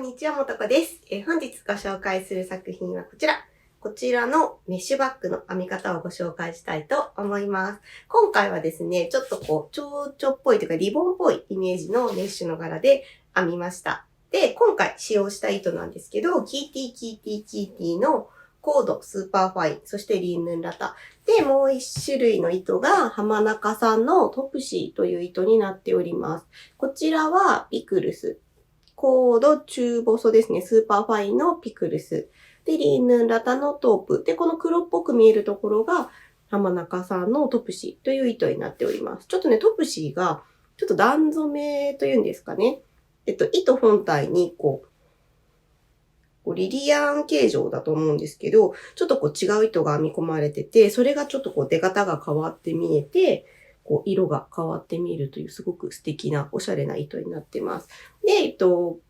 んにちは、もとこです。本日ご紹介する作品はこちら。こちらのメッシュバッグの編み方をご紹介したいと思います。今回はですね、ちょっと蝶々っぽいというかリボンっぽいイメージのメッシュの柄で編みました。で、今回使用した糸なんですけど、キーティのコードスーパーファイン、そしてリンヌンラタ。で、もう一種類の糸が浜中さんのトプシーという糸になっております。こちらはピクルス。コード中細ですね。スーパーファインのピクルス。で、リンヌンラタのトープ。で、この黒っぽく見えるところが浜中さんのトプシーという糸になっております。ちょっとね、トプシーがちょっと段染めというんですかね。糸本体にリリアン形状だと思うんですけど、ちょっと違う糸が編み込まれてて、それがちょっと出方が変わって見えて、色が変わって見えるというすごく素敵なおしゃれな糸になってます。で、コ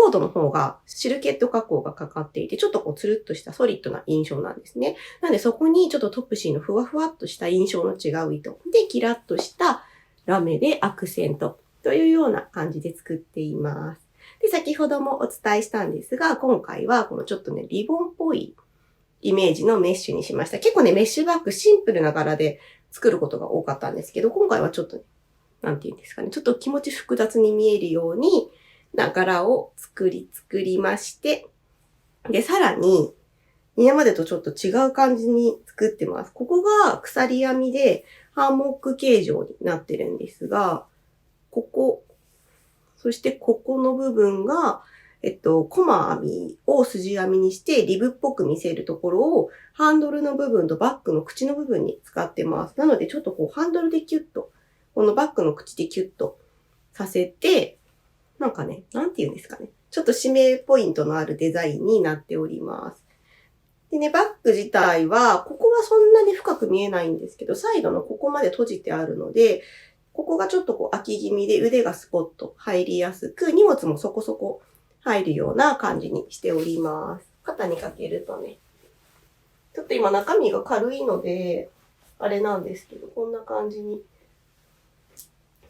ードの方がシルケット加工がかかっていて、ちょっとつるっとしたソリッドな印象なんですね。なのでそこにちょっとトプシーのふわふわっとした印象の違う糸で、キラッとしたラメでアクセントというような感じで作っています。で、先ほどもお伝えしたんですが、今回はこのちょっとね、リボンっぽいイメージのメッシュにしました。結構ね、メッシュバッグシンプルな柄で作ることが多かったんですけど、今回はちょっとね、なんて言うんですかね、ちょっと気持ち複雑に見えるようにな柄を作りまして、で、さらに、今までとちょっと違う感じに作ってます。ここが鎖編みでハンモック形状になってるんですが、そしてここの部分が、コマ編みを筋編みにしてリブっぽく見せるところをハンドルの部分とバッグの口の部分に使ってます。なのでちょっとハンドルでキュッと、このバッグの口でキュッとさせて、なんかね、なんて言うんですかね。ちょっと指名ポイントのあるデザインになっております。でね、バッグ自体は、ここはそんなに深く見えないんですけど、サイドのここまで閉じてあるので、ここがちょっと空き気味で腕がスポッと入りやすく、荷物もそこそこ入るような感じにしております。肩にかけるとね、ちょっと今中身が軽いので、あれなんですけど、こんな感じに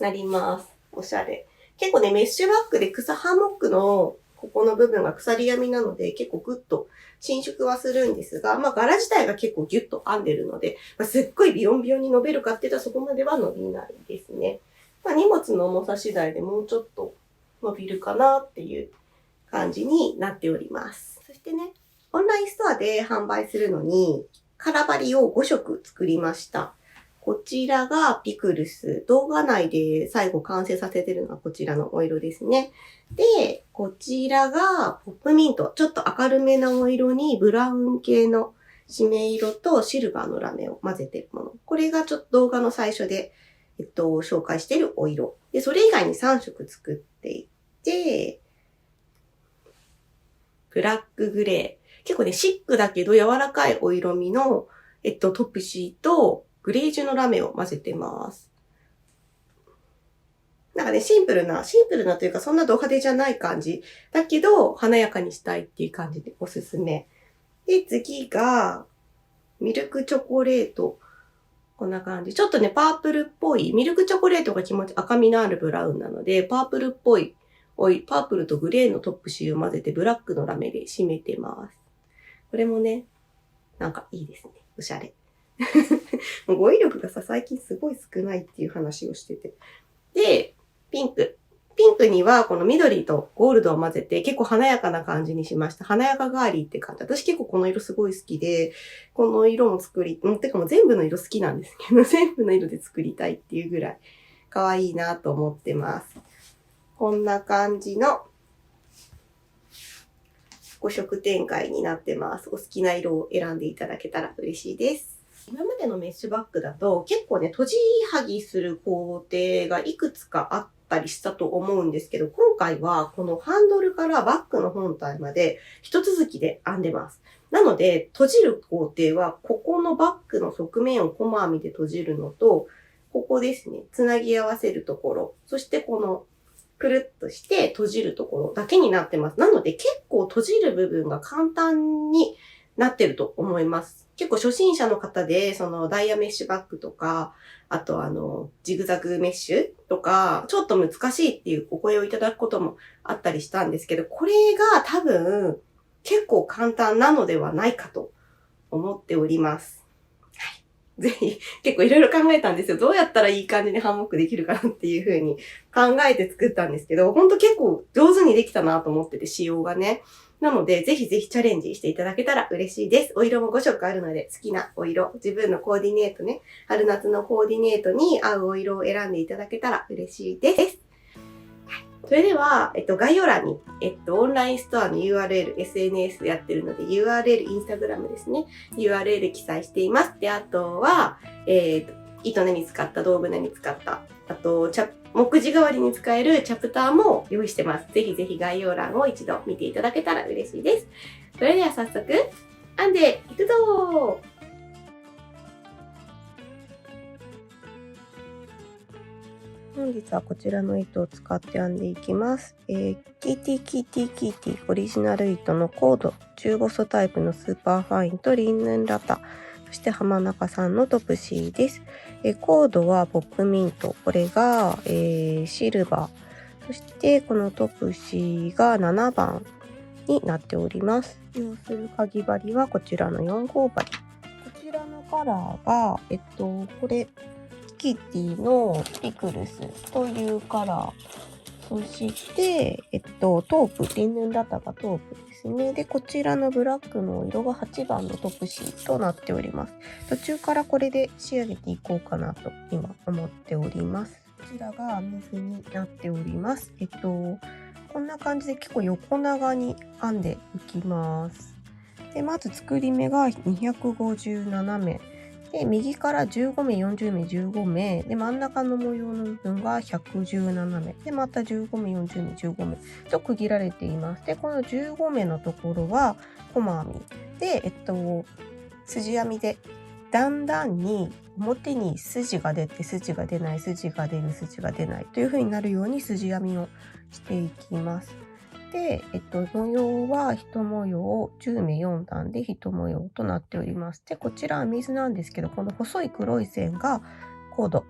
なります。おしゃれ。結構ね、メッシュバッグでハンモックのここの部分が鎖編みなので、結構グッと伸縮はするんですが、柄自体が結構ギュッと編んでるので、すっごいビヨンビヨンに伸びるかって言ったらそこまでは伸びないですね。荷物の重さ次第でもうちょっと伸びるかなっていう感じになっております。そしてね、オンラインストアで販売するのに、カラバリを5色作りました。こちらがピクルス。動画内で最後完成させてるのがこちらのお色ですね。で、こちらがポップミント。ちょっと明るめなお色にブラウン系の締め色とシルバーのラメを混ぜてるもの。これがちょっと動画の最初で、紹介しているお色。で、それ以外に3色作っていて、ブラックグレー。結構ね、シックだけど柔らかいお色味の、トプシーとグレージュのラメを混ぜてます。なんかね、シンプルなというかそんなド派手じゃない感じ。だけど、華やかにしたいっていう感じでおすすめ。で、次が、ミルクチョコレート。こんな感じ。ちょっとね、パープルっぽい、ミルクチョコレートが気持ち赤みのあるブラウンなので、パープルっぽい、パープルとグレーのトップシーを混ぜてブラックのラメで締めてます。これもね、なんかいいですね。おしゃれ。もう語彙力が最近すごい少ないっていう話をしてて。で、ピンクにはこの緑とゴールドを混ぜて結構華やかな感じにしました。華やかガーリーって感じ。私結構この色すごい好きで、この色もてかもう全部の色好きなんですけど、全部の色で作りたいっていうぐらい可愛いなと思ってます。こんな感じの5色展開になってます。お好きな色を選んでいただけたら嬉しいです。今までのメッシュバッグだと結構ね、閉じはぎする工程がいくつかあったりしたと思うんですけど、今回はこのハンドルからバッグの本体まで一続きで編んでます。なので、閉じる工程はここのバッグの側面をコマ編みで閉じるのと、ここですね、つなぎ合わせるところ、そしてこのくるっとして閉じるところだけになってます。なので結構閉じる部分が簡単になってると思います。結構初心者の方で、ダイヤメッシュバッグとか、あとジグザグメッシュとか、ちょっと難しいっていうお声をいただくこともあったりしたんですけど、これが多分結構簡単なのではないかと思っております。はい。ぜひ、結構いろいろ考えたんですよ。どうやったらいい感じにハンモックできるかなっていう風に考えて作ったんですけど、ほんと結構上手にできたなと思ってて、仕様がね。なので、ぜひぜひチャレンジしていただけたら嬉しいです。お色も5色あるので、好きなお色、自分のコーディネートね、春夏のコーディネートに合うお色を選んでいただけたら嬉しいです。それでは、概要欄に、オンラインストアの URL、SNS やってるので URL、インスタグラムですね。URL 記載しています。で、あとは、糸根に使った、道具根に使った、あと、目次代わりに使えるチャプターも用意してます。ぜひぜひ概要欄を一度見ていただけたら嬉しいです。それでは早速、編んでいくぞー。本日はこちらの糸を使って編んでいきます。キーティオリジナル糸のコード15素タイプのスーパーファインとリンヌンラタ、そして浜中さんのトプシーです。コードはポップミント、これが、シルバー、そしてこのトプシーが7番になっております。使用するかぎ針はこちらの4号針。こちらのカラーが、これキティのピクルスというカラー。そして、トープ、リンヌンラタがトープですね。で、こちらのブラックの色が8番のトプシーとなっております。途中からこれで仕上げていこうかなと今思っております。こちらが水になっております。こんな感じで結構横長に編んでいきます。で、まず作り目が257目。で、右から15目、40目、15目。で、真ん中の模様の部分が117目。で、また15目、40目、15目と区切られています。で、この15目のところは、細編み。で、筋編みで、だんだんに表に筋が出て、筋が出ない、筋が出る、筋が出ないという風になるように筋編みをしていきます。で、模様は1模様、10目4段で1模様となっております。で、こちらは水なんですけど、この細い黒い線がコード。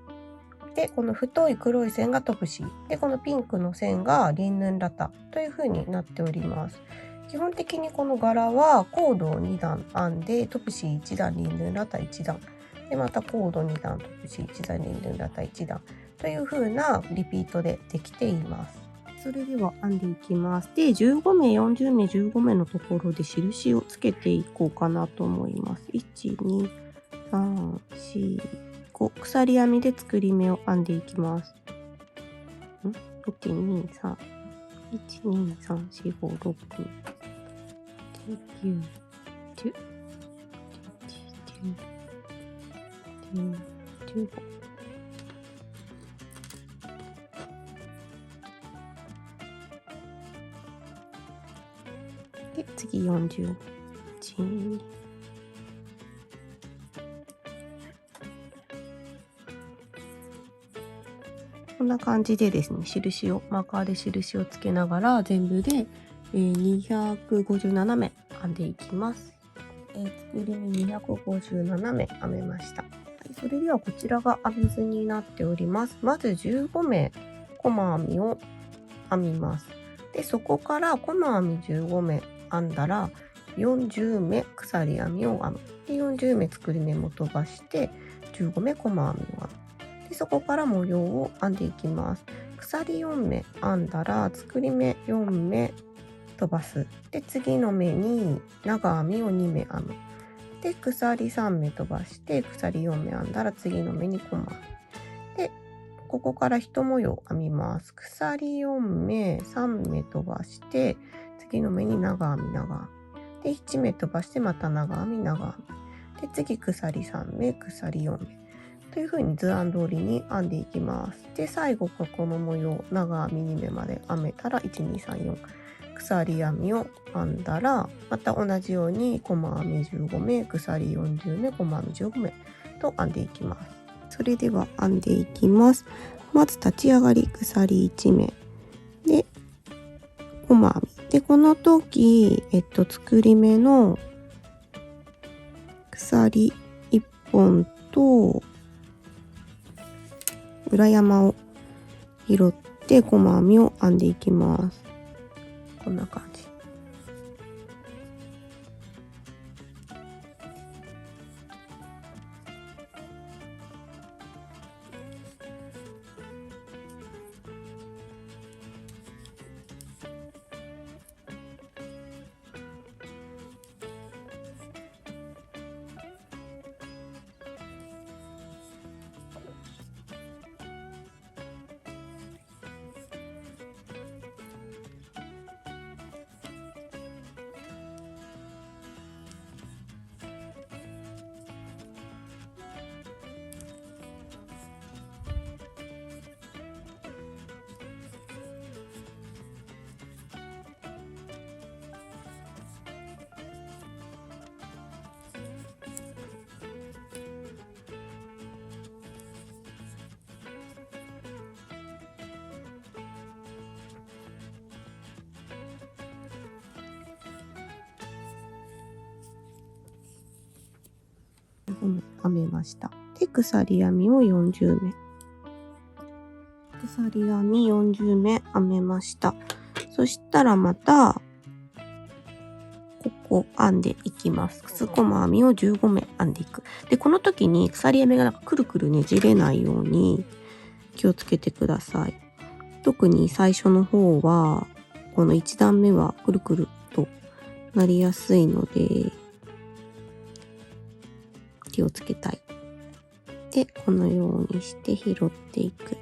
で、この太い黒い線がトプシー。で、このピンクの線がリンヌンラタという風になっております。基本的にこの柄はコードを2段編んで、トプシー1段、リンヌンラタ1段。で、またコード2段、トプシー1段、リンヌンラタ1段という風なリピートでできています。それでは編んでいきます。で、15目、40目、15目のところで印をつけていこうかなと思います。1、2、3、4、5。鎖編みで作り目を編んでいきます。1、2、3、1、2、3、4、5、6、9、10、11、12、15。で、次40。こんな感じでですね、マーカーで印をつけながら全部で、257目編んでいきます。作り目257目編めました。はい、それではこちらが編み図になっております。まず15目細編みを編みます。で、そこから細編み15目編んだら40目鎖編みを編む。で、40目作り目も飛ばして15目細編みを編む。で、そこから模様を編んでいきます。鎖4目編んだら作り目4目飛ばす。で、次の目に長編みを2目編む。で、鎖3目飛ばして鎖4目編んだら次の目に細編み。で、ここから1模様編みます。鎖4目3目飛ばして次の目に長編み長編み。で、1目飛ばしてまた長編み長編み。で、次鎖3目鎖4目。という風に図案通りに編んでいきます。で、最後この模様長編み2目まで編めたら1、2、3、4鎖編みを編んだらまた同じように細編み15目鎖40目細編み15目と編んでいきます。それでは編んでいきます。まず立ち上がり鎖1目で細編みで、この時作り目の鎖1本と裏山を拾って細編みを編んでいきます。こんな感じ。編めました。で、鎖編みを40目。鎖編み40目編めました。そしたらまた、ここ編んでいきます。細編みを15目編んでいく。で、この時に鎖編みがくるくるねじれないように気をつけてください。特に最初の方は、この1段目はくるくるとなりやすいので、気をつけたい。で、このようにして拾っていく。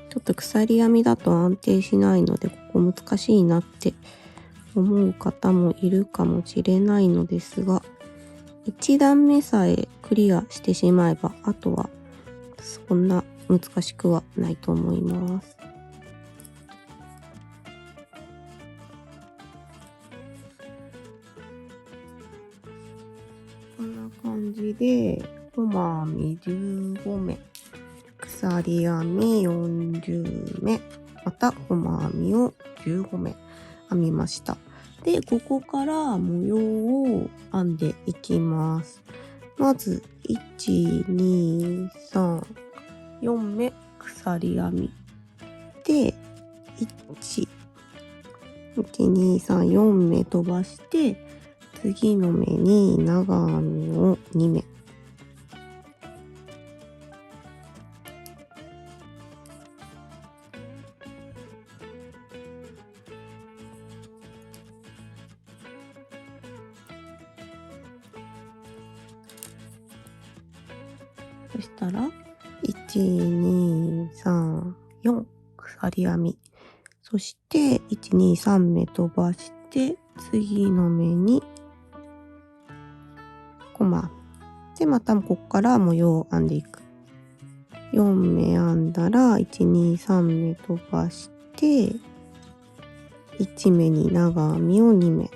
ちょっと鎖編みだと安定しないので、ここ難しいなって思う方もいるかもしれないのですが、1段目さえクリアしてしまえば、あとはそんな難しくはないと思います。こんな感じで、細編み15目、鎖編み40目、また細編みを15目編みました。で、ここから模様を編んでいきます。まず、1、2、3、4目鎖編み。で、1、2、3、4目飛ばして、次の目に長編みを2目。そしたら、1、2、3、4鎖編み。そして、1、2、3目飛ばして、次の目に細編み。で、またここから模様を編んでいく。4目編んだら、1、2、3目飛ばして、1目に長編みを2目。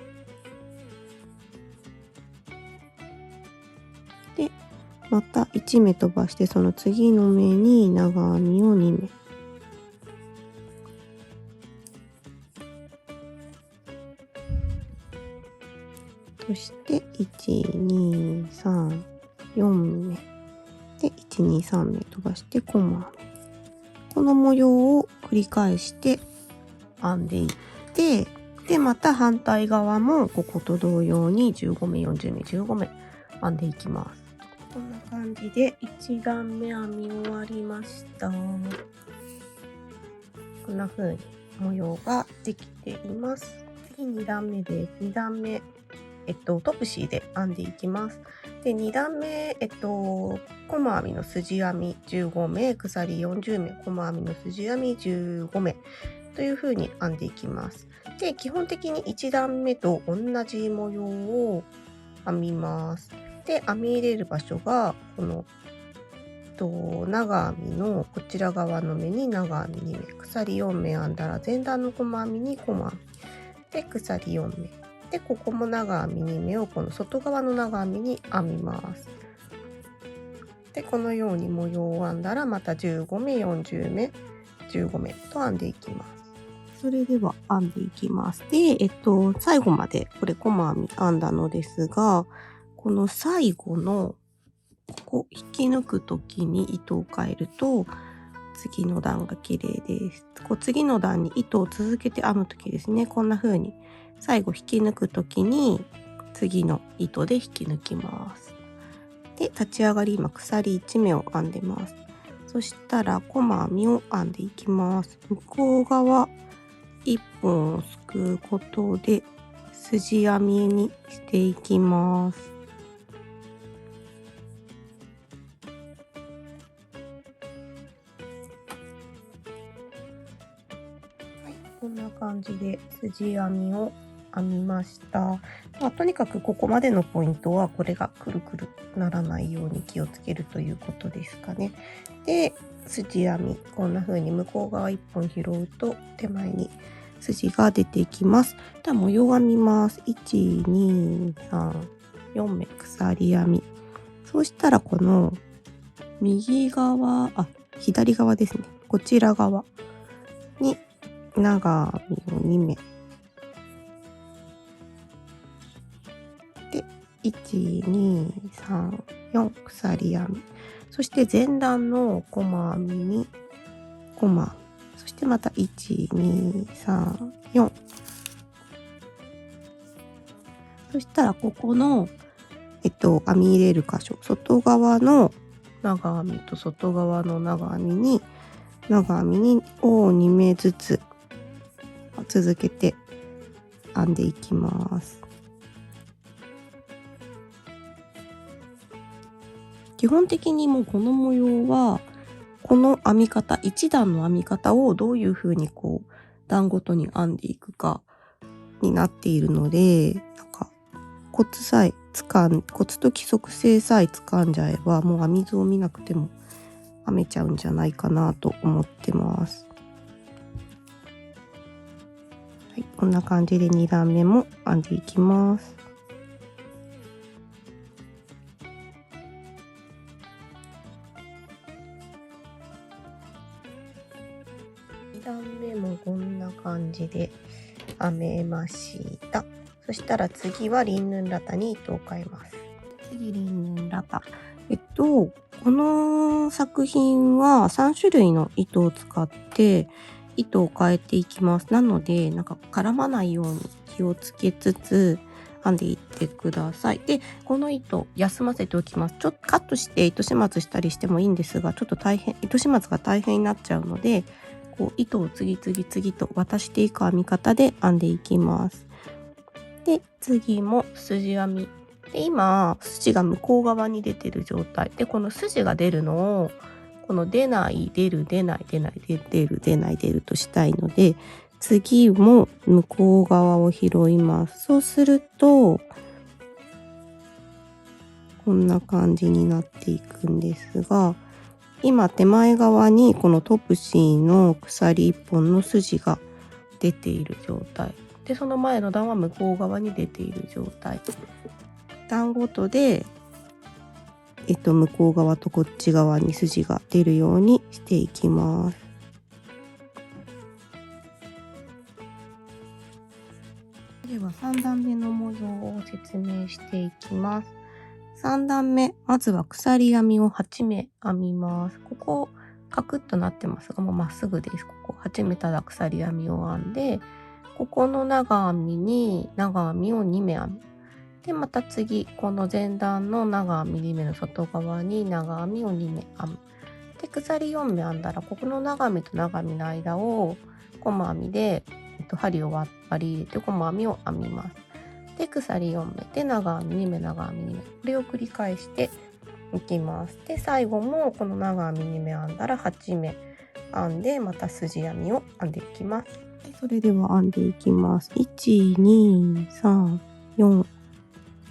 で、また1目飛ばして、その次の目に長編みを2目。そして、1、2、3、4目。で、1、2、3目飛ばして細編み。この模様を繰り返して編んでいって、で、また反対側もここと同様に15目、40目、15目編んでいきます。こんな感じで1段目編み終わりました。こんな風に模様ができています。次2段目です。2段目。トプシーで編んでいきます。で、2段目、細編みの筋編み15目、鎖40目、細編みの筋編み15目という風に編んでいきます。で、基本的に1段目と同じ模様を編みます。で、編み入れる場所が、この、長編みのこちら側の目に長編み2目、鎖4目編んだら前段の細編みに細編み。で、鎖4目。で、ここも長編み2目をこの外側の長編みに編みます。で、このように模様を編んだらまた15目、40目、15目と編んでいきます。それでは編んでいきます。で、最後までこれ細編み編んだのですが、この最後のここ引き抜くときに糸を変えると次の段が綺麗です。次の段に糸を続けて編むときですね。こんな風に最後引き抜くときに次の糸で引き抜きます。で、立ち上がり今鎖1目を編んでます。そしたら細編みを編んでいきます。向こう側1本をすくうことで筋編みにしていきます。こんな感じで筋編みを編みました。とにかくここまでのポイントはこれがくるくるならないように気をつけるということですかね。で、筋編みこんな風に向こう側1本拾うと手前に筋が出てきます。では模様編みます。1、2、3、4目鎖編み。そうしたらこの左側ですね。こちら側に長編みを2目で1、2、3、4鎖編み、そして前段の細編みに細編み、そしてまた1、2、3、4、そしたらここの編み入れる箇所、外側の長編みと外側の長編みを2目ずつ続けて編んでいきます。基本的にもうこの模様はこの編み方、1段の編み方をどういう風に段ごとに編んでいくかになっているので、なんかコツと規則性さえ掴んじゃえばもう編み図を見なくても編めちゃうんじゃないかなと思ってます。はい、こんな感じで2段目も編んでいきます。2段目もこんな感じで編めました。そしたら次はリンヌンラタに糸を変えます。次リンヌンラタ。この作品は3種類の糸を使って糸を変えていきます。なのでなんか絡まないように気をつけつつ編んでいってください。で、この糸休ませておきます。ちょっとカットして糸始末したりしてもいいんですが、ちょっと糸始末が大変になっちゃうので、糸を次々と渡していく編み方で編んでいきます。で、次も筋編み。で、今筋が向こう側に出てる状態で、この筋が出るのをこの出ない出る出ない出ない出る出ない出るとしたいので、次も向こう側を拾います。そうするとこんな感じになっていくんですが、今手前側にこのトプシーの鎖1本の筋が出ている状態で、その前の段は向こう側に出ている状態。段ごとで向こう側とこっち側に筋が出るようにしていきます。では3段目の模様を説明していきます。3段目、まずは鎖編みを8目編みます。ここカクッとなってますが、もうまっすぐです。ここ8目ただ鎖編みを編んで、ここの長編みに長編みを2目編む。で、また次、この前段の長編み2目の外側に長編みを2目編む。で、鎖4目編んだら、ここの長編みと長編みの間を細編みで、針を割り入れて細編みを編みます。で、鎖4目で長編み2目長編み2目。これを繰り返していきます。で、最後もこの長編み2目編んだら8目編んで、また筋編みを編んでいきます。で、それでは編んでいきます。1、2、3、4、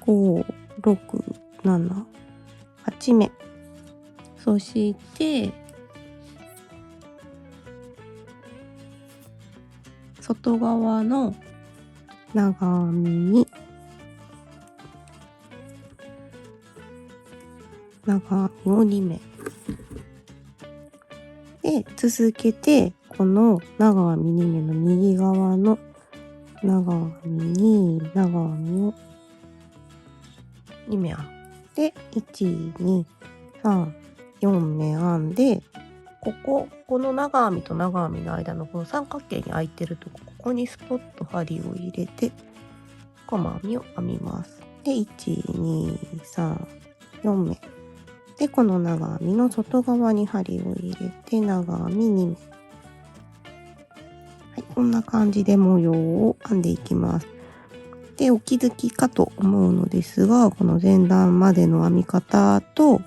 5、6、7、8目。そして、外側の長編みに長編みを2目。で、続けて、この長編み2目の右側の長編みに長編みを2目編んで、1、2、3、4目編んで、この長編みと長編みの間のこの三角形に空いてるとこ、ここにスポッと針を入れて、細編みを編みます。で、1、2、3、4目。で、この長編みの外側に針を入れて、長編み2目。はい、こんな感じで模様を編んでいきます。で、お気づきかと思うのですが、この前段までの編み方と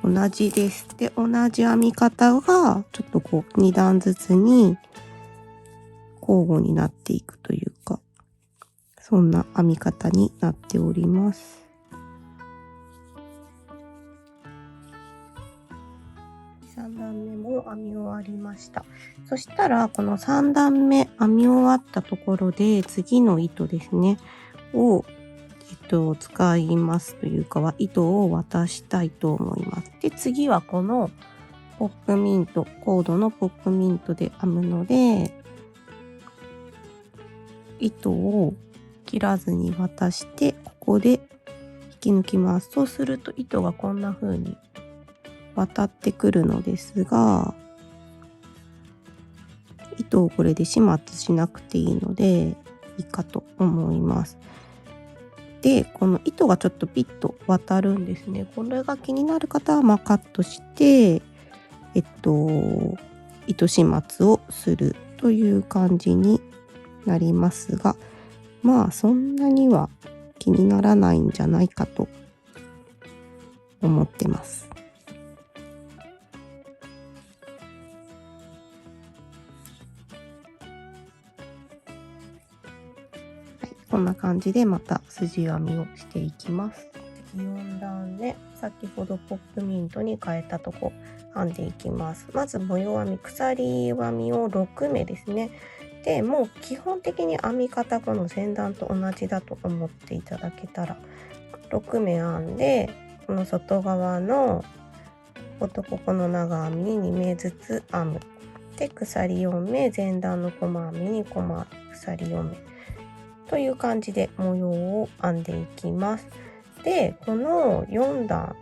同じです。で、同じ編み方がちょっとこう2段ずつに交互になっていくというか、そんな編み方になっております。3段目も編み終わりました。そしたらこの3段目編み終わったところで次の糸ですねを使いますというかは糸を渡したいと思います。で、次はこのポップミント、コードのポップミントで編むので、糸を切らずに渡して、ここで引き抜きます。そうすると糸がこんな風に渡ってくるのですが、糸をこれで始末しなくていいのでいいかと思います。で、この糸がちょっとピッと渡るんですね。これが気になる方はカットして、糸始末をするという感じになりますが、そんなには気にならないんじゃないかと思ってます。こんな感じでまた筋編みをしていきます。4段で先ほどポップミントに変えたとこ編んでいきます。まず模様編み、鎖編みを6目ですね。で、もう基本的に編み方この前段と同じだと思っていただけたら、6目編んで、この外側のここの長編みに2目ずつ編む。で、鎖4目、前段の細編みに鎖4目。という感じで模様を編んでいきます。で、この4段、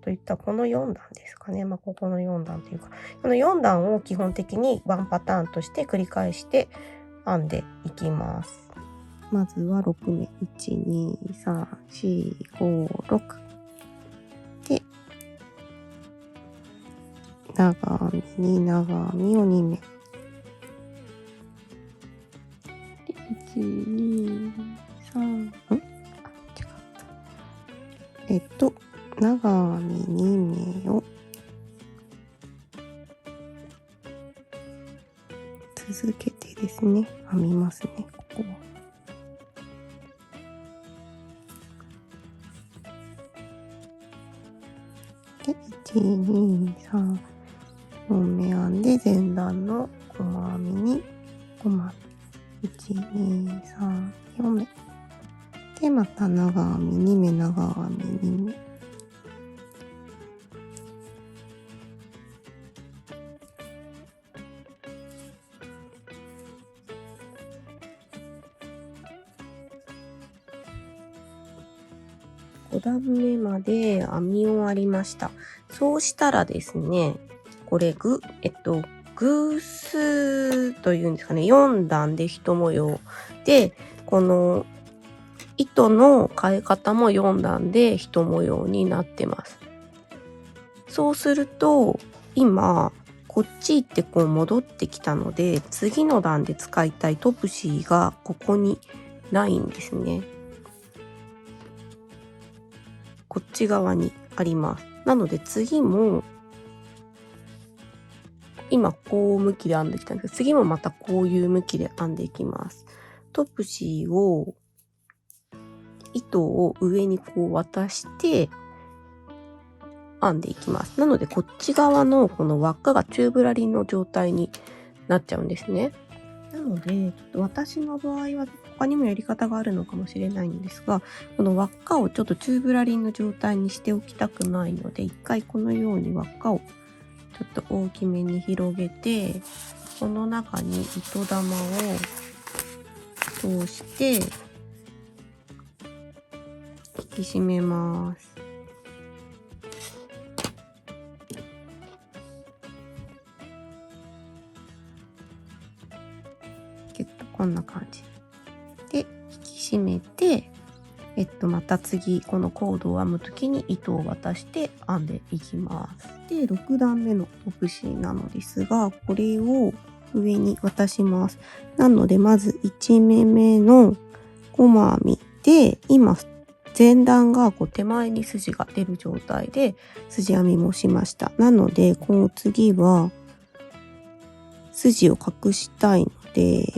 といったこの4段ですかね。ここの4段というか、この4段を基本的にワンパターンとして繰り返して編んでいきます。まずは6目。1、2、3、4、5、6。で、長編みに長編みを2目。1、2、3、長編み2目を続けてですね、編みますね、ここは。で、1、2、3、4目編んで、前段の細編みに細編み。1、2、3、4目。で、また長編み2目、長編み2目。5段目まで編み終わりました。そうしたらですね、これ偶数というんですかね、4段で1模様で、この糸の変え方も4段で1模様になってます。そうすると、今、こっち行ってこう戻ってきたので、次の段で使いたいトプシーがここにないんですね。こっち側にあります。なので次も、今こう向きで編んできたんですけど、次もまたこういう向きで編んでいきます。トプシーを、糸を上にこう渡して編んでいきます。なのでこっち側のこの輪っかが宙ぶらりんの状態になっちゃうんですね。なので、ちょっと私の場合は他にもやり方があるのかもしれないんですが、この輪っかをちょっと宙ぶらりんの状態にしておきたくないので、一回このように輪っかをちょっと大きめに広げて、この中に糸玉を通して、き締めます。キュッとこんな感じで引き締めて、また次このコードを編む時に糸を渡して編んでいきます。で6段目のトップシーなのですが、これを上に渡します。なのでまず1目目の細編みで、今前段がこう手前に筋が出る状態で筋編みもしました。なのでこの次は筋を隠したいので、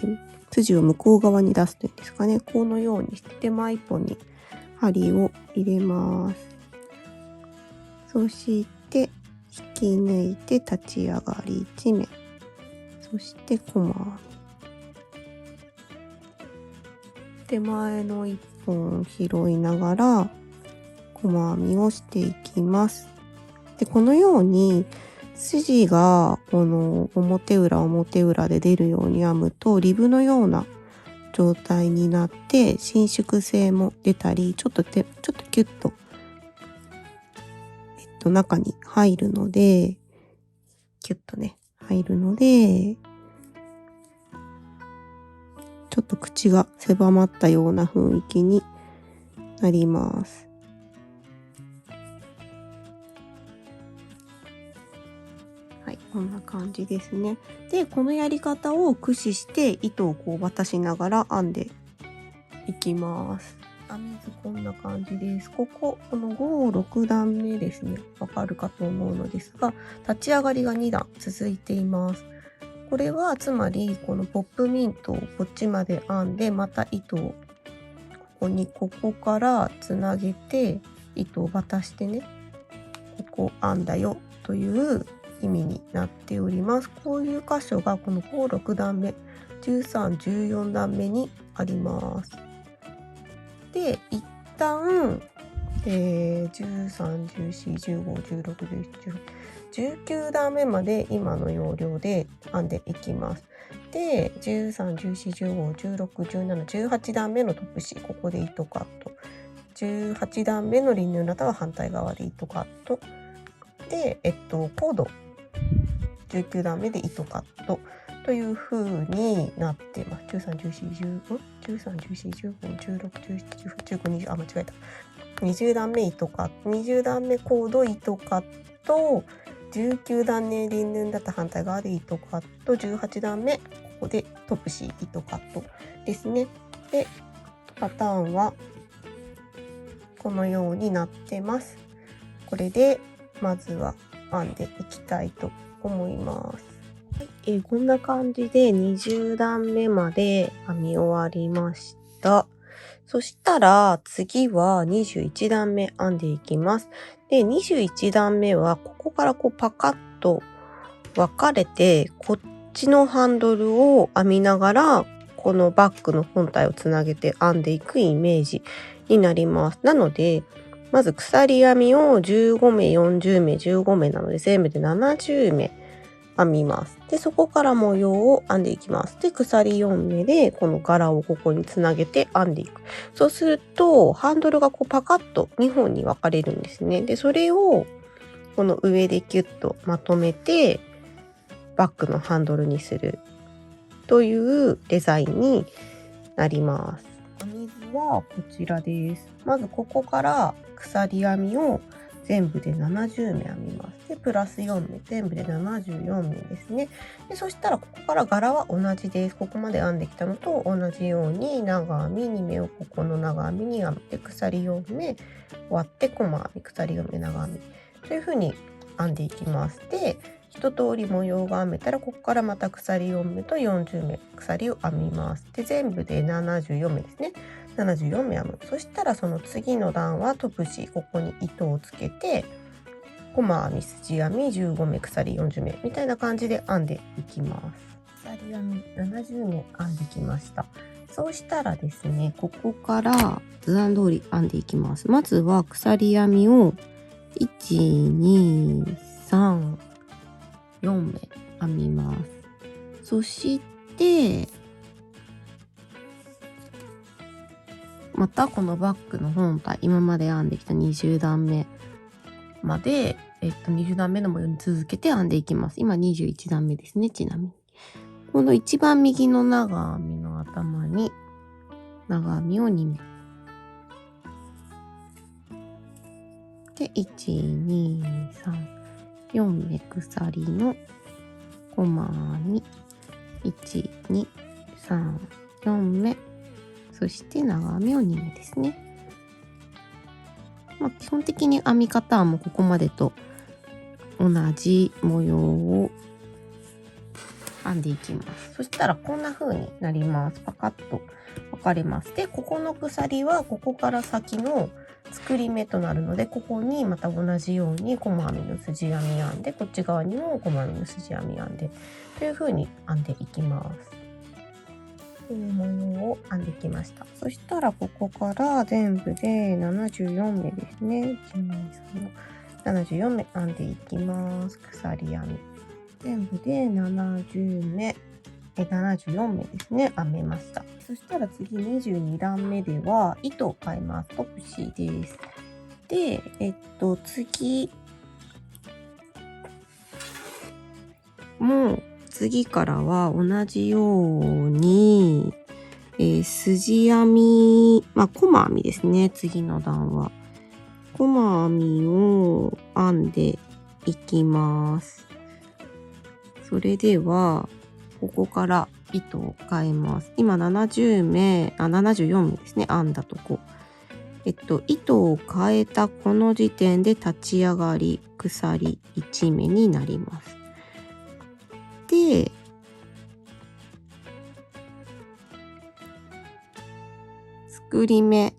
筋を向こう側に出すというんですかね、このようにして手前一本に針を入れます。そして引き抜いて立ち上がり1目、そして細編み、手前の1本拾いながら細編みをしていきます。でこのように筋がこの表裏で出るように編むとリブのような状態になって伸縮性も出たり、ちょっとキュッと、中に入るので、キュッとね入るので、ちょっと口が狭まったような雰囲気になります。はい、こんな感じですね。でこのやり方を駆使して糸をこう渡しながら編んでいきます。編み図こんな感じです。この5、6段目ですね。わかるかと思うのですが、立ち上がりが2段続いています。これはつまりこのポップミントをこっちまで編んで、また糸をここからつなげて糸を渡してね、ここ編んだよという意味になっております。こういう箇所がこの5、6段目、13、14段目にあります。で一旦、13、14、15、16、17、19段目まで今の要領で編んでいきます。で13、14、15、16、17、18段目のトップ C、 ここで糸カット、18段目のリンヌーナタは反対側で糸カットで、コード19段目で糸カットという風になってます。13、14、15、13、14、15、16、17、18、19、20、間違えた。20段目糸カット、20段目コード糸カット、19段目リンヌーナタ反対側で糸カット、18段目ここでトップ C 糸カットですね。でパターンはこのようになってます。これでまずは編んでいきたいと思います。こんな感じで20段目まで編み終わりました。そしたら次は21段目編んでいきます。で21段目はここからこうパカッと分かれて、こっちのハンドルを編みながらこのバッグの本体をつなげて編んでいくイメージになります。なのでまず鎖編みを15目、40目、15目なので全部で70目編みます。でそこから模様を編んでいきます。で鎖4目でこの柄をここにつなげて編んでいく。そうするとハンドルがこうパカッと2本に分かれるんですね。でそれをこの上でキュッとまとめてバッグのハンドルにするというデザインになります。編み図はこちらです。まずここから鎖編みを全部で70目編みます。でプラス4目、全部で74目ですね。でそしたらここから柄は同じです。ここまで編んできたのと同じように長編み2目をここの長編みに編んで鎖4目割って細編み、鎖4目長編みという風に編んでいきます。で一通り模様が編めたらここからまた鎖4目と40目鎖を編みます。で全部で74目ですね。74目編む。そしたらその次の段はトップ C、 ここに糸をつけて細編み、筋編み15目、鎖40目みたいな感じで編んでいきます。鎖編み70目編んできました。そうしたらですね、ここから図案通り編んでいきます。まずは鎖編みを1、2、3、4目編みます。そしてまたこのバッグの本体、今まで編んできた20段目まで、20段目の模様に続けて編んでいきます。今21段目ですね、ちなみに。この一番右の長編みの頭に長編みを2目。で、1、2、3、4目鎖の細編み。1、2、3、4目。そして長編みを2目ですね。基本的に編み方はもうここまでと同じ模様を編んでいきます。そしたらこんな風になります。パカッと分かれます。で、ここの鎖はここから先の作り目となるので、ここにまた同じように細編みの筋編み編んで、こっち側にも細編みの筋編み編んでという風に編んでいきます。という模様を編んできました。そしたらここから全部で74目ですね。1、2、3の74目編んでいきます。鎖編み。全部で70目、74目ですね。編めました。そしたら次22段目では糸を変えます。トプシーです。で、次からは同じように、筋編み、細編みですね。次の段は。細編みを編んでいきます。それでは、ここから糸を変えます。今74目ですね。編んだとこ。糸を変えたこの時点で立ち上がり、鎖1目になります。で、作り目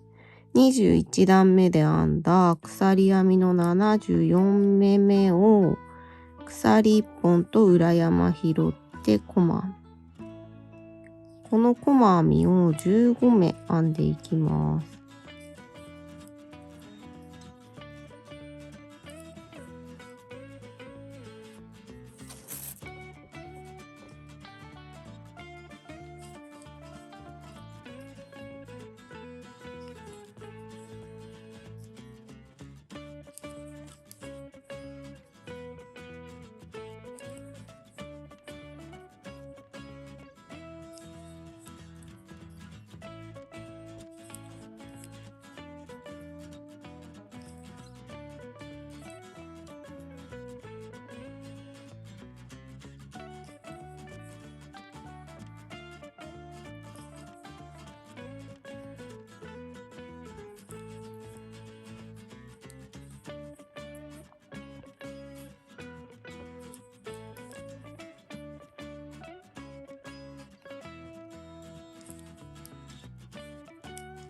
21段目で編んだ鎖編みの74目目を鎖1本と裏山拾って細編み。この細編みを15目編んでいきます。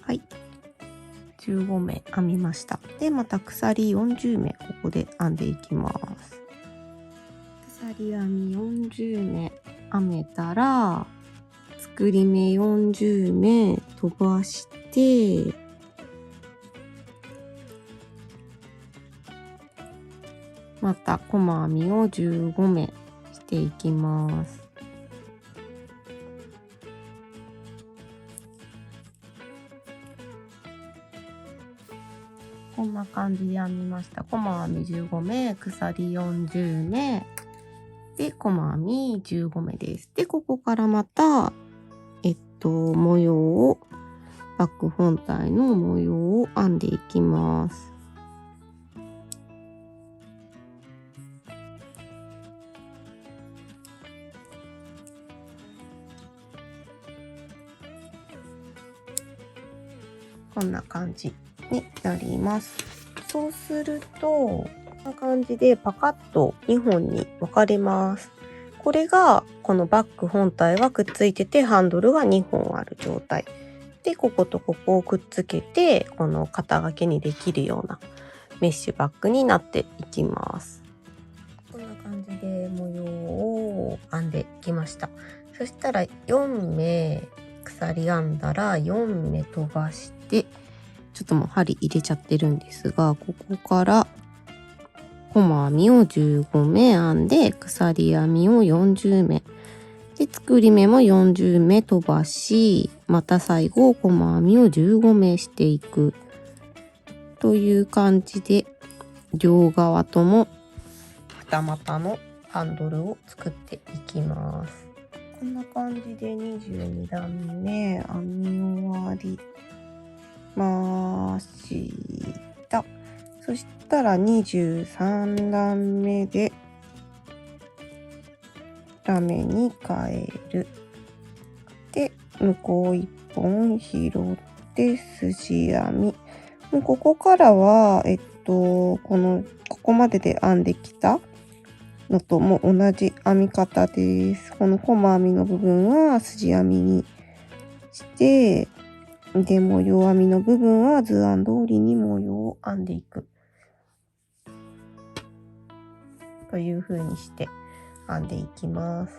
はい。15目編みました。で、また鎖40目ここで編んでいきます。鎖編み40目編めたら、作り目40目飛ばして、また細編みを15目していきます。こんな感じで編みました。細編み15目、鎖40目、で、細編み15目です。で、ここからまた、模様を、バッグ本体の模様を編んでいきます。こんな感じになります。そうすると、こんな感じでパカッと2本に分かれます。これが、このバッグ本体はくっついてて、ハンドルが2本ある状態。で、こことここをくっつけて、この肩掛けにできるようなメッシュバッグになっていきます。こんな感じで模様を編んできました。そしたら4目鎖編んだら4目飛ばして、ちょっともう針入れちゃってるんですが、ここから細編みを15目編んで、鎖編みを40目で、作り目も40目飛ばし、また最後細編みを15目していくという感じで、両側とも二股のハンドルを作っていきます。こんな感じで22段目編み終わりました。そしたら23段目でラメに変える。で、向こう1本拾って筋編み。もうここからは、ここまでで編んできたのとも同じ編み方です。この細編みの部分は筋編みにして、で、模様編みの部分は図案通りに模様を編んでいく。という風にして編んでいきます。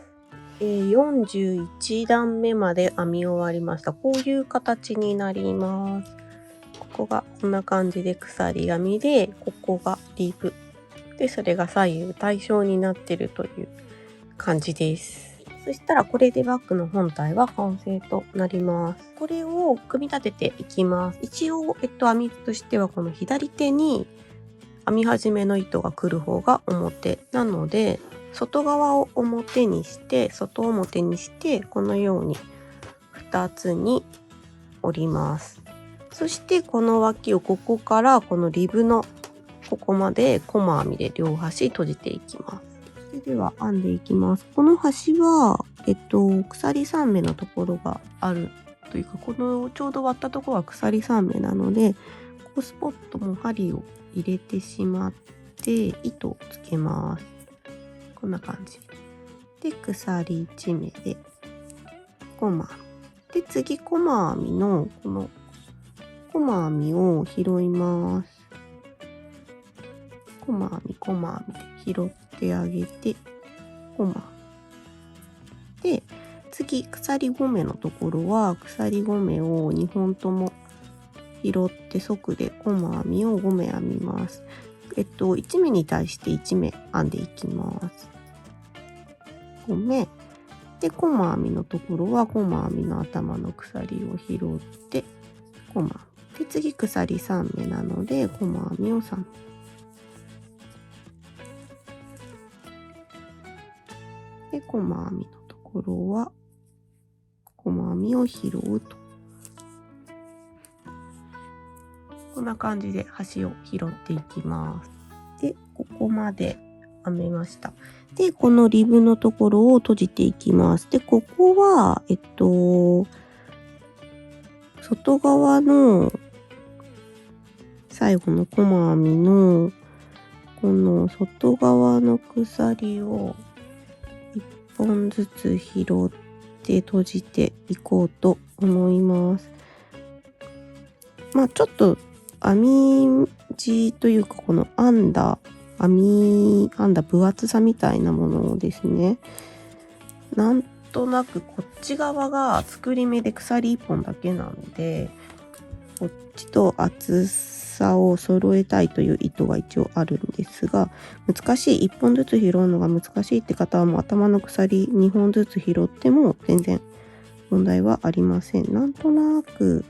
41段目まで編み終わりました。こういう形になります。ここがこんな感じで鎖編みで、ここがリブ。で、それが左右対称になってるという感じです。そしたらこれでバッグの本体は完成となります。これを組み立てていきます。一応、編み図としてはこの左手に編み始めの糸が来る方が表なので、外側を表にして、外表にして、このように2つに折ります。そしてこの脇をここからこのリブのここまで細編みで両端閉じていきます。それでは編んでいきます。この端は、鎖3目のところがあるというか、このちょうど割ったところは鎖3目なので、ここスポットも針を入れてしまって糸をつけます。こんな感じで鎖1目で細編みで、次細編みのこの細編みを拾います。細編みで拾ってあげて細編みで、次鎖5目のところは鎖5目を2本とも拾って側で細編みを5目編みます。1目に対して1目編んでいきます。5目で、細編みのところは細編みの頭の鎖を拾って細編みで、次鎖3目なので細編みを3目で、細編みのところは細編みを拾うと、こんな感じで端を拾っていきます。で、ここまで編めました。で、このリブのところを閉じていきます。で、ここは、外側の最後の細編みのこの外側の鎖を1本ずつ拾って閉じていこうと思います。まあちょっと編み地というか、この編んだ分厚さみたいなものをですね、なんとなくこっち側が作り目で鎖1本だけなので、こっちと厚さを揃えたいという意図が一応あるんですが、難しい、1本ずつ拾うのが難しいって方はもう頭の鎖2本ずつ拾っても全然問題はありません。なんとなく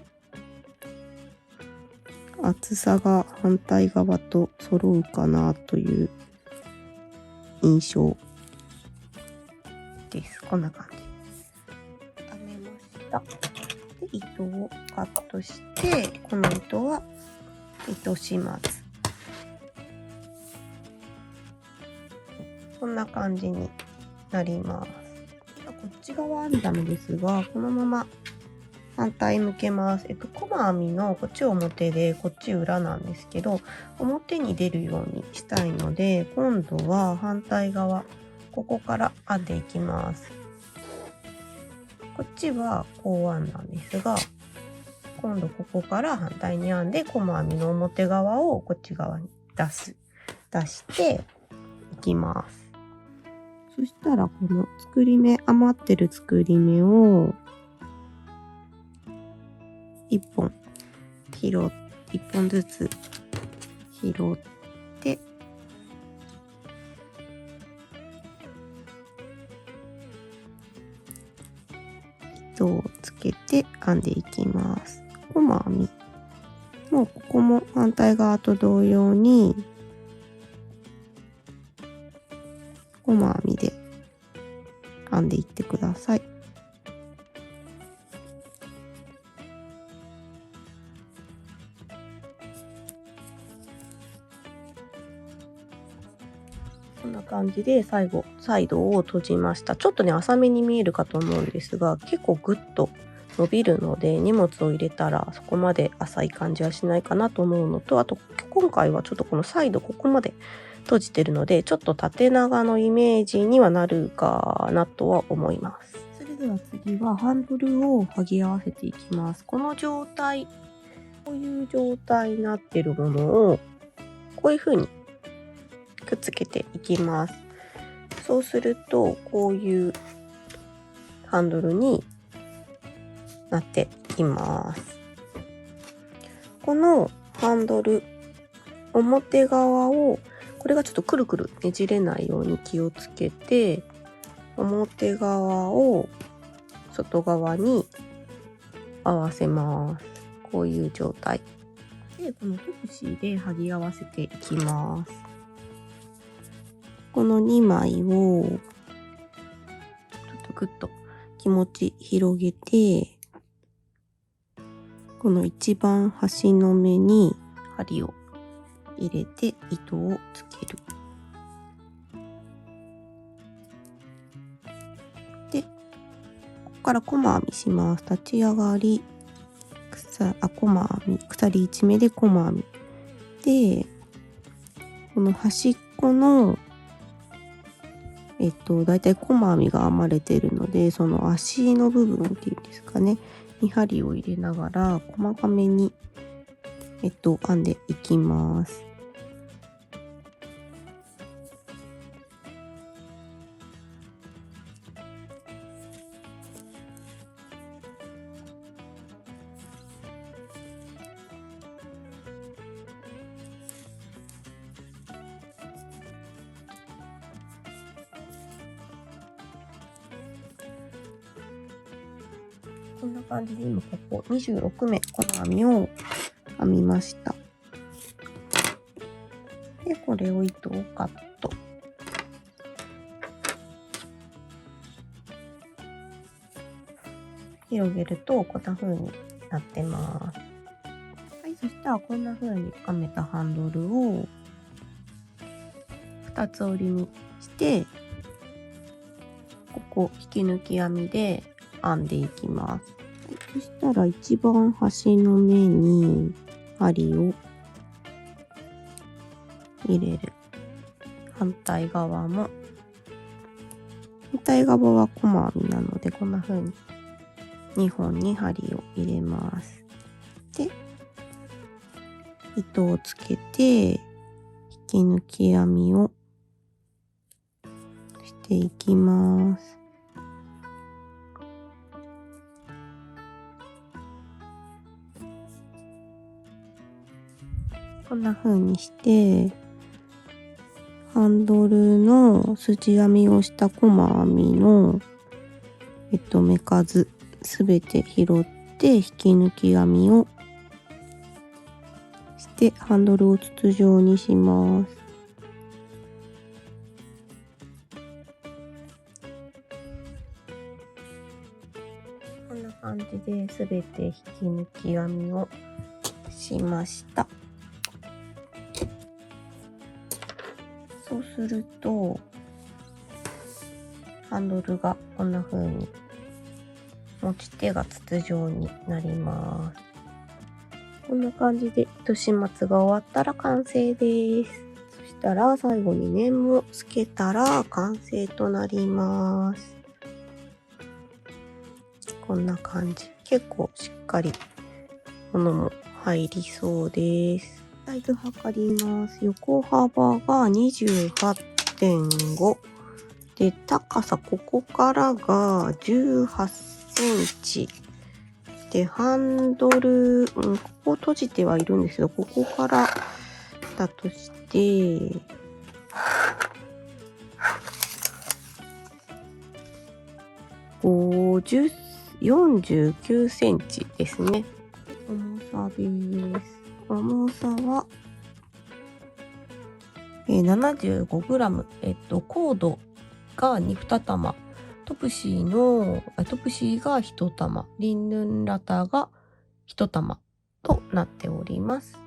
厚さが反対側と揃うかなという印象です。こんな感じ。編めました。で、糸をカットして、この糸は糸始末。こんな感じになります。こっち側編んだのですが、このまま反対向けます。細編みのこっち表でこっち裏なんですけど、表に出るようにしたいので、今度は反対側、ここから編んでいきます。こっちはこう編んだんですが、今度ここから反対に編んで、細編みの表側をこっち側に出していきます。そしたらこの作り目、余ってる作り目を1本ずつ拾ってて編んでいきます。コマ編み。もうここも反対側と同様にコマ編みで編んでいってください。こんな感じで最後サイドを閉じました。ちょっとね浅めに見えるかと思うんですが、結構グッと伸びるので荷物を入れたらそこまで浅い感じはしないかなと思うのと、あと今回はちょっとこのサイドここまで閉じてるのでちょっと縦長のイメージにはなるかなとは思います。それでは次はハンドルを剥ぎ合わせていきます。この状態、こういう状態になってるものをこういう風にくっつけていきます。そうするとこういうハンドルになっていきます。このハンドル表側をこれがちょっとくるくるねじれないように気をつけて、表側を外側に合わせます。こういう状態でこのトプシーで剥ぎ合わせていきます。この2枚をちょっとグッと気持ち広げて、この一番端の目に針を入れて糸をつける。で、ここからコマ編みします。立ち上がり、コマ編み、鎖1目でコマ編み。で、この端っこのだいたいコマ編みが編まれているので、その足の部分っていうんですかね、に針を入れながら細かめに編んでいきます。こんな感じで今ここ26目コマ編みを編みました。で、これを糸をカット。広げるとこんな風になってます。はい、そしたらこんな風に編めたハンドルを2つ折りにして、ここ引き抜き編みで編んでいきます。はい、そしたら一番端の目に針を入れる。反対側はコマ編みなのでこんな風に2本に針を入れます。で、糸をつけて引き抜き編みをしていきます。こんな風にしてハンドルの筋編みをしたコマ編みの目数すべて拾って引き抜き編みをしてハンドルを筒状にします。こんな感じですべて引き抜き編みをしました。そうするとハンドルがこんな風に持ち手が筒状になります。こんな感じで糸始末が終わったら完成です。そしたら最後に面もつけたら完成となります。こんな感じ。結構しっかり物も入りそうです。サイズ測ります。横幅が 28.5 で、高さここからが18センチで、ハンドル、ここ閉じてはいるんですけど、ここからだとして50 49センチですね。重さです。重さは、75グラム。コードが2玉。トプシーが1玉。リンヌンラタが1玉となっております。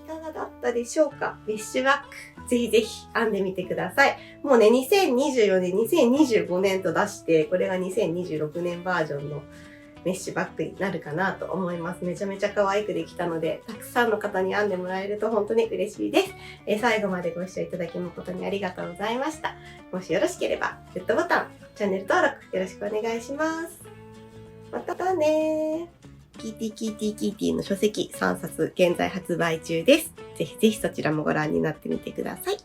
いかがだったでしょうか？メッシュバッグ。ぜひぜひ編んでみてください。もうね、2024年、2025年と出して、これが2026年バージョンのメッシュバッグになるかなと思います。めちゃめちゃ可愛くできたので、たくさんの方に編んでもらえると本当に嬉しいです。最後までご視聴いただき誠にありがとうございました。もしよろしければ、グッドボタン、チャンネル登録よろしくお願いします。またねー。キーティキーティキーティの書籍3冊現在発売中です。ぜひぜひそちらもご覧になってみてください。